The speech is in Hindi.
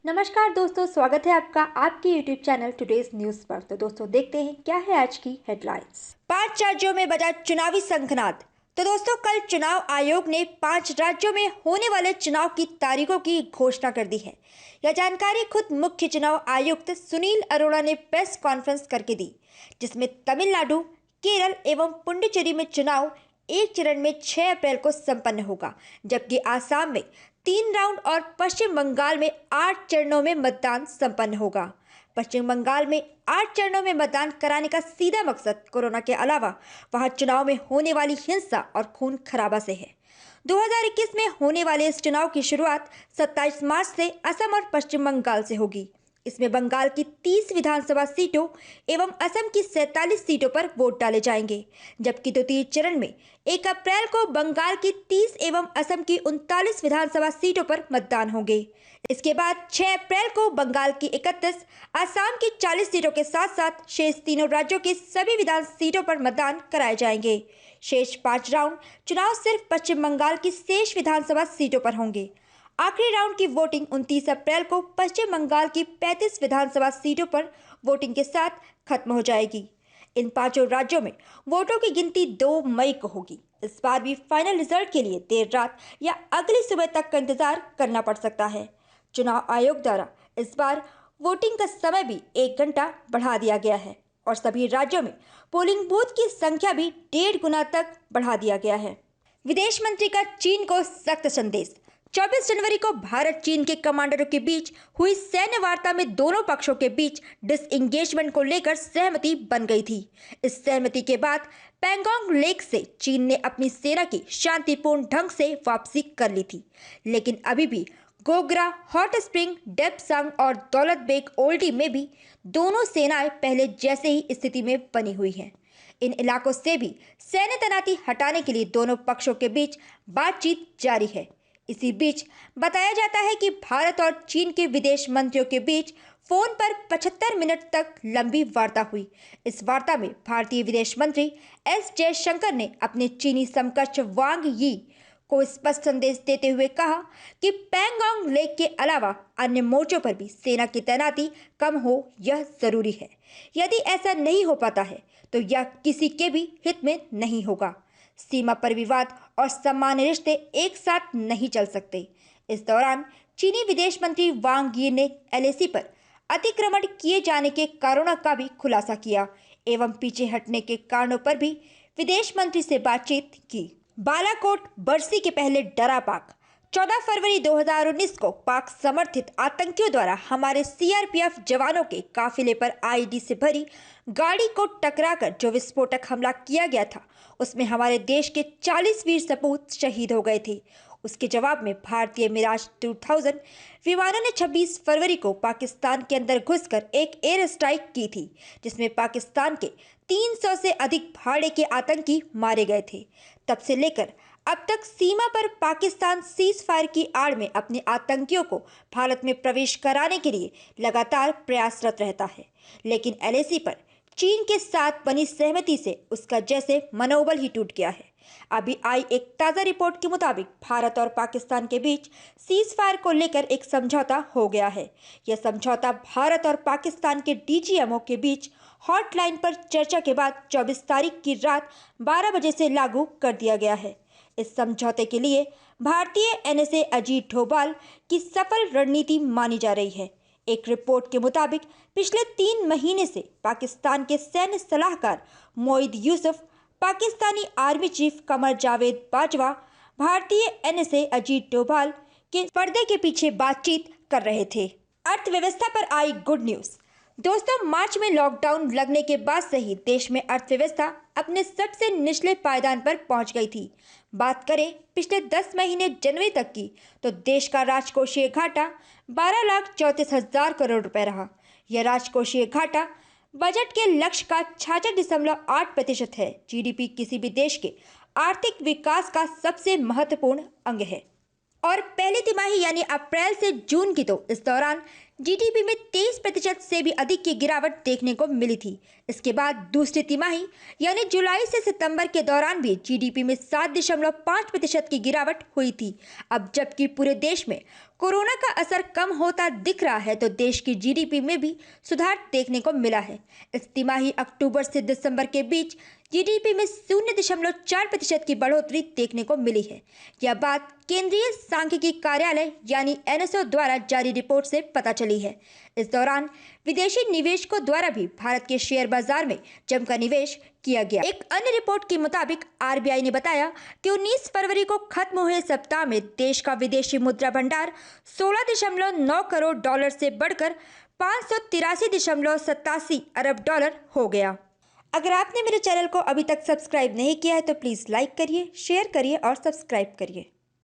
नमस्कार दोस्तों, स्वागत है आपका आपके यूट्यूब चैनल टुडेज न्यूज पर। तो दोस्तों देखते हैं क्या है आज की हेडलाइंस। 5 राज्यों में बजा चुनावी शंखनाद। तो दोस्तों कल चुनाव आयोग ने 5 राज्यों में होने वाले चुनाव की तारीखों की घोषणा कर दी है। यह जानकारी खुद मुख्य चुनाव आयुक्त सुनील अरोड़ा ने प्रेस कॉन्फ्रेंस करके दी, जिसमें तमिलनाडु, केरल एवं पुडुचेरी में चुनाव एक चरण में 6 अप्रैल को संपन्न होगा, जबकि आसाम में 3 राउंड और पश्चिम बंगाल में 8 चरणों में मतदान संपन्न होगा। पश्चिम बंगाल में 8 चरणों में मतदान कराने का सीधा मकसद कोरोना के अलावा वहां चुनाव में होने वाली हिंसा और खून खराबा से है। 2021 में होने वाले इस चुनाव की शुरुआत 27 मार्च से असम और पश्चिम बंगाल से होगी। इसमें बंगाल की 30 विधानसभा सीटों एवं असम की 47 सीटों पर वोट डाले जाएंगे, जबकि द्वितीय चरण में 1 अप्रैल को बंगाल की 30 एवं असम की 39 विधानसभा सीटों पर मतदान होंगे। इसके बाद 6 अप्रैल को बंगाल की 31, असम की 40 सीटों के साथ साथ शेष तीनों राज्यों की सभी विधान सीटों पर मतदान कराए जाएंगे। शेष 5 राउंड चुनाव सिर्फ पश्चिम बंगाल की शेष विधानसभा सीटों पर होंगे। आखिरी राउंड की वोटिंग 29 अप्रैल को पश्चिम बंगाल की 35 विधानसभा सीटों पर वोटिंग के साथ खत्म हो जाएगी। इन 5 राज्यों में वोटों की गिनती 2 मई को होगी। इस बार भी फाइनल रिजल्ट के लिए देर रात या अगली सुबह तक का इंतजार करना पड़ सकता है। चुनाव आयोग द्वारा इस बार वोटिंग का समय भी 1 घंटा बढ़ा दिया गया है और सभी राज्यों में पोलिंग बूथ की संख्या भी 1.5 गुना तक बढ़ा दिया गया है। विदेश मंत्री का चीन को सख्त संदेश। 24 जनवरी को भारत चीन के कमांडरों के बीच हुई सैन्य वार्ता में दोनों पक्षों के बीच डिसएंगेजमेंट को लेकर सहमति बन गई थी। इस सहमति के बाद पैंगोंग लेक से चीन ने अपनी सेना की शांतिपूर्ण ढंग से वापसी कर ली थी, लेकिन अभी भी गोगरा, हॉट स्प्रिंग, डेप्सांग और दौलत बेग ओल्डी में भी दोनों सेनाएं पहले जैसे ही स्थिति में बनी हुई हैं। इन इलाकों से भी सैन्य तैनाती हटाने के लिए दोनों पक्षों के बीच बातचीत जारी है। इसी बीच बताया जाता है कि भारत और चीन के विदेश मंत्रियों के बीच फोन पर 75 मिनट तक लंबी वार्ता हुई। इस वार्ता में भारतीय विदेश मंत्री एस जयशंकर ने अपने चीनी समकक्ष वांग यी को स्पष्ट संदेश देते हुए कहा कि पैंगोंग लेक के अलावा अन्य मोर्चों पर भी सेना की तैनाती कम हो, यह जरूरी है। यदि ऐसा नहीं हो पाता है तो यह किसी के भी हित में नहीं होगा। सीमा पर विवाद और सामान्य रिश्ते एक साथ नहीं चल सकते। इस दौरान चीनी विदेश मंत्री वांग यी ने एलएसी पर अतिक्रमण किए जाने के कारणों का भी खुलासा किया एवं पीछे हटने के कारणों पर भी विदेश मंत्री से बातचीत की। बालाकोट बरसी के पहले डरा पाक। 14 फरवरी 2019 को पाक समर्थित आतंकियों द्वारा हमारे सीआरपीएफ जवानों के काफिले पर आईईडी से भरी गाड़ी को टकराकर जो विस्फोटक हमला किया गया था, उसमें हमारे देश के 40 वीर सपूत शहीद हो गए थे। उसके जवाब में भारतीय मिराज 2000 विमानों ने 26 फरवरी को पाकिस्तान के अंदर घुसकर एक एयर स्ट्राइक की थी, जिसमें पाकिस्तान के 300 से अधिक भाड़े के आतंकी मारे गए थे। तब से लेकर अब तक सीमा पर पाकिस्तान सीज फायर की आड़ में अपने आतंकियों को भारत में प्रवेश कराने के लिए लगातार प्रयासरत रहता है, लेकिन एलएसी पर चीन के साथ बनी सहमति से उसका जैसे मनोबल ही टूट गया है। अभी आई एक ताज़ा रिपोर्ट के मुताबिक भारत और पाकिस्तान के बीच सीज फायर को लेकर एक समझौता हो गया है। यह समझौता भारत और पाकिस्तान के डीजीएमओ के बीच हॉटलाइन पर चर्चा के बाद 24 तारीख की रात 12 बजे से लागू कर दिया गया है। इस समझौते के लिए भारतीय एनएसए अजीत डोभाल की सफल रणनीति मानी जा रही है। एक रिपोर्ट के मुताबिक पिछले 3 महीने से पाकिस्तान के सैन्य सलाहकार मोईद यूसुफ, पाकिस्तानी आर्मी चीफ कमर जावेद बाजवा भारतीय एनएसए अजीत डोभाल के पर्दे के पीछे बातचीत कर रहे थे। अर्थव्यवस्था पर आई गुड न्यूज। दोस्तों, मार्च में लॉकडाउन लगने के बाद से ही देश में अर्थव्यवस्था अपने सबसे निचले पायदान पर पहुंच गई थी। बात करें पिछले 10 महीने जनवरी तक की, तो देश का राजकोषीय घाटा 12,34,000 करोड़ रुपए रहा। यह राजकोषीय घाटा बजट के लक्ष्य का 66.8% है। जीडीपी किसी भी देश के आर्थिक विकास का सबसे महत्वपूर्ण अंग है और पहली तिमाही यानी अप्रैल से जून की तो इस दौरान जीडीपी में 23% से भी अधिक की गिरावट देखने को मिली थी। इसके बाद दूसरी तिमाही यानी जुलाई से सितंबर के दौरान भी जीडीपी में 7.5% की गिरावट हुई थी। अब जबकि पूरे देश में कोरोना का असर कम होता दिख रहा है, तो देश की जीडीपी में भी सुधार देखने को मिला है। इस तिमाही अक्टूबर से दिसंबर के बीच जीडीपी में 0.4% की बढ़ोतरी देखने को मिली है। यह बात केंद्रीय सांख्यिकी कार्यालय यानी एनएसओ द्वारा जारी रिपोर्ट से पता चली है। इस दौरान विदेशी निवेशकों द्वारा भी भारत के शेयर बाजार में जमकर निवेश किया गया। एक अन्य रिपोर्ट के मुताबिक आरबीआई ने बताया कि 19 फरवरी को खत्म हुए सप्ताह में देश का विदेशी मुद्रा भंडार 16.9 करोड़ डॉलर से बढ़कर 583.87 अरब डॉलर हो गया। अगर आपने मेरे चैनल को अभी तक सब्सक्राइब नहीं किया है तो प्लीज़ लाइक करिए, शेयर करिए और सब्सक्राइब करिए।